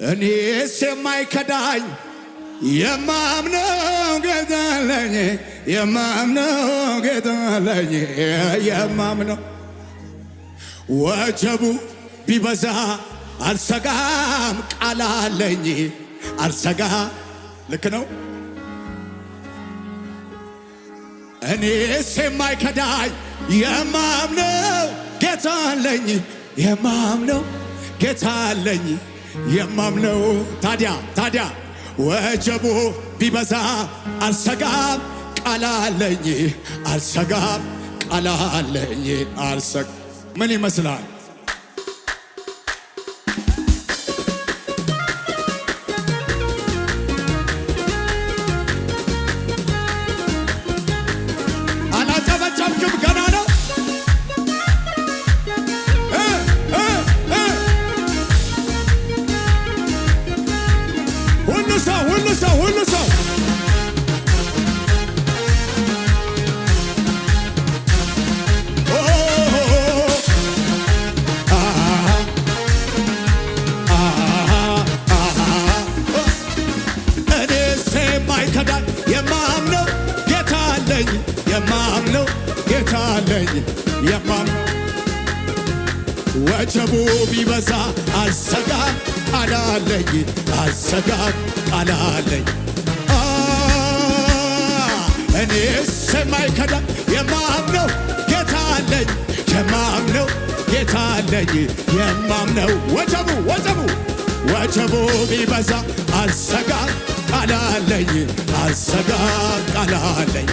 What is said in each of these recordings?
እኔስ የማይከዳኝ የማምነው ጌታ አለኝ የማምነው ጌታ አለኝ የማምነው ወጀቡ ቢበዛ አልሰጋም ቃል አለኝ አልሰጋ ልክ ነው እኔስ የማይከዳኝ የማምነው ጌታ አለኝ የማምነው ጌታ አለኝ የማምነው ታዲያ ወጀቡ ቢበዛ አልሰጋም ቃል አለኝ አልሰጋም ቃል አለኝ ምን ይመስላል አላጨበጨብክም ገና ነው ሁሉ ሰው እኔስ የማይከዳኝ የማምነው ጌታ አለኝ የማምነው ጌታ አለኝ የማምነው ወጀቡ ቢበዛ አልሰጋም ቃል አለኝ አልሰጋም ቃል አለኝ እኔስ የማይከዳኝ የማምነው ጌታ አለኝ የማምነው ጌታ አለኝ የማምነው ወጀቡ ቢበዛ አልሰጋም ቃል አለኝ አልሰጋም ቃል አለኝ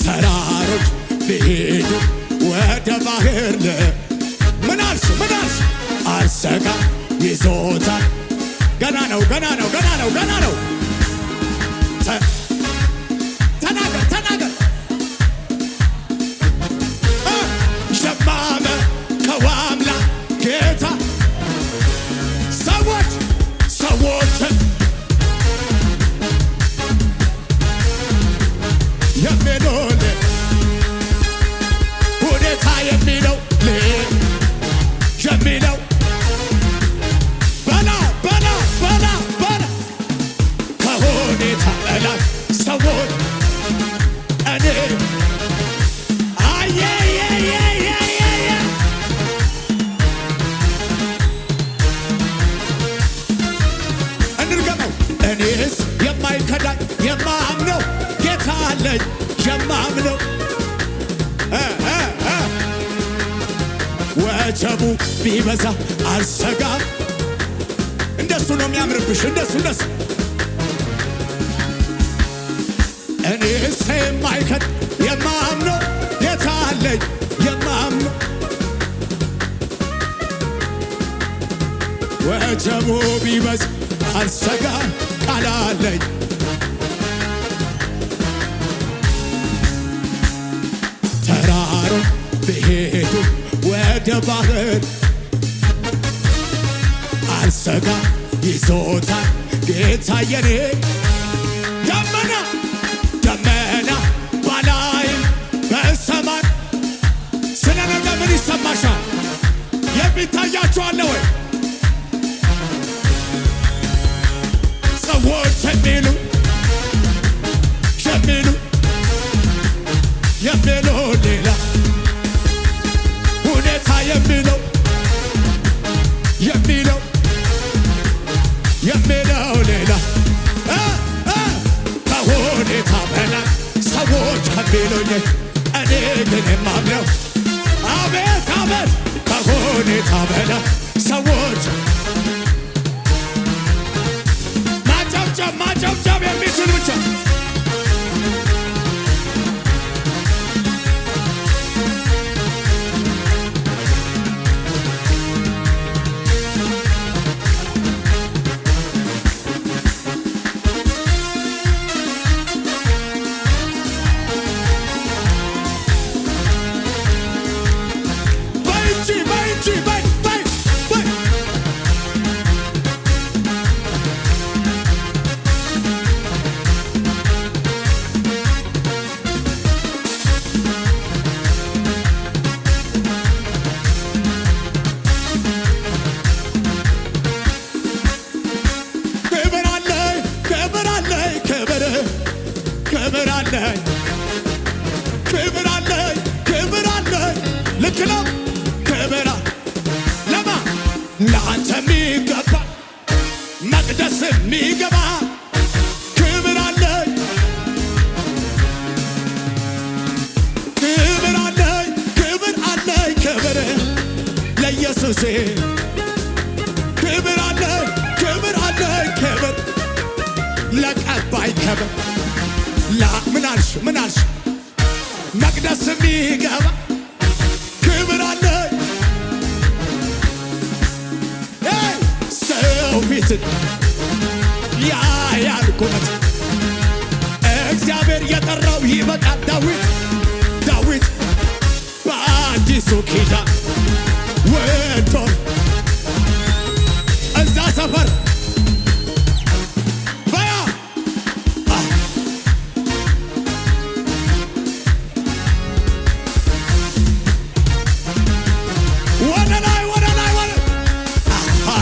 ተራሮች ቢሄዱ ወደ ባህር ምን አልሽ አልሰጋም ይዞታል ገና ነው ተናገር ሸማመ ከዋምላ ጌታ ሰዎች የሚሉን ሁኔታ የሚለው በላ ከሁኔታ በላይ ሰዎች እኔ እንርገመው እኔስ የማይከዳኝ የማምነው ጌታ አለኝ የማምነው ወጀቡ ቢበዛ አልሰጋም እንደሱ ነው የሚያምርብሽ እንደሱ እኔስ የማይከድ የማምነው ጌታ አለኝ የማምነው ወጀቡ ቢበዛ አልሰጋም ቃል አለኝ ተራሮች ቢሄዱ ወደ ባህር አልሰጋም ይዞታል ጌታ የኔ ደመና በላይ በሰማይ ስለ ነገ ምን ይሰማሻል የሚታያችሁ አለ ወይ ሰዎች የሚሉ ሌላ ሁኔታ የሚለው ሌላ ከሁኔታ በላይ ሰዎች ከሚሉኝ እኔ ግን የማምነው አቤት ከሁኔታ በላይ ሰዎች ማጨብጨብ የሚችል ብቻ በይ አለኝ ክብር አለኝ ክብር አለኝ ልክ ነው ክብር ለማ ለአንተ የሚገባ መቅደስ የሚገባ ክብር አለኝ ክብር አለኝ ክብር አለኝ ክብር ለኢየሱሴ ክብር አለኝ ክብር አለኝ ክብር ለቀባይ ክብር ምን አልሽ መቅደስ የሚገባ ክብር አለኝ ሰው ፊትን ያያል ቁመት እግዚአብሔር የጠራው ይበቃል ዳዊት በአዲሱ ኪዳን ወጥቶ እዛ ሰፈር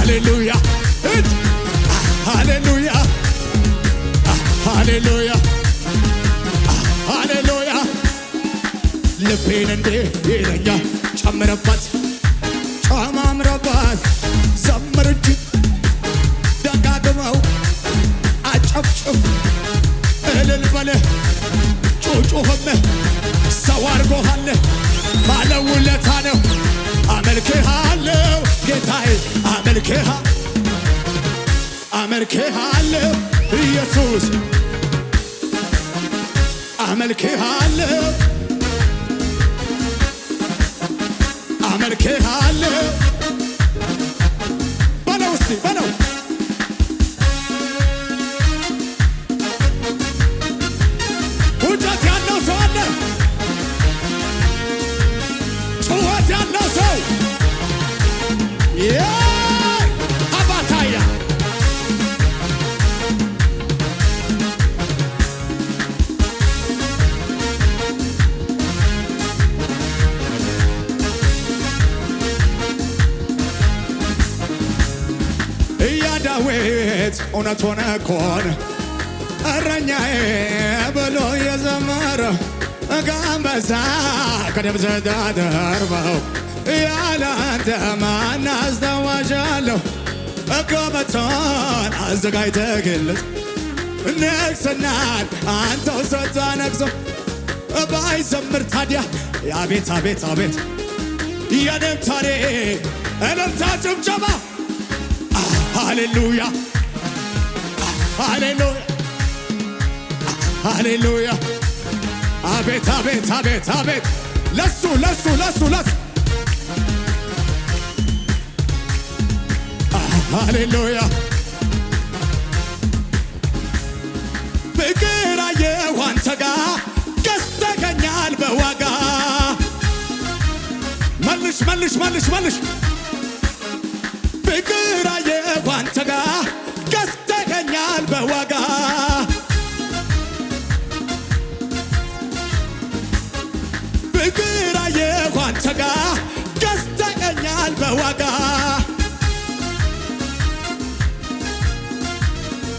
ሃሌሉያ ሃሌሉያ ሃሌሉያ ሃሌሉያ ልቤን እንዴ ይለኛል ጨምረባት ጨማምረባት ዘምር እንጂ ደጋግመው አጨብጭብ እልል በለ ጩጩህም ሰው አድርጎሃል ባለውለታ ነው አመልክሃለሁ ጌታዬ አመልክሃለሁ ኢየሱስ አመልክሃለሁ በለው እስቲ በለው ውጨት ያለው ሰው አለ ጩኸት ያለው ሰው አባታያ ዳዊት እውነት ሆነ ኮነ እረኛዬ ብሎ የዘመረ ጋንበሳ ከደብዘ ተርበው ያለ አንተ ማን አስታዋሻለሁ ገበታን አዘጋጅተህለት ንግሥናን አንተው ሰጥተህ ነግሶ ባይዘምር ታዲያ አቤት አቤት አቤት የንብታሬ እልልታ ጭብጨባ ሃሌሉያ ሃሌሉያ ሃሌሉያ አቤት አቤት አቤት አቤት ለሱ ሃሌሉያ ፍቅር አየሁ አንተ ጋ ገዝተኸኛል በዋጋ መልሽ ፍቅር አየሁ አንተ ጋ ገዝተኸኛል በዋጋ ፍቅር አየሁ አንተ ጋ ገዝተኸኛል በዋጋ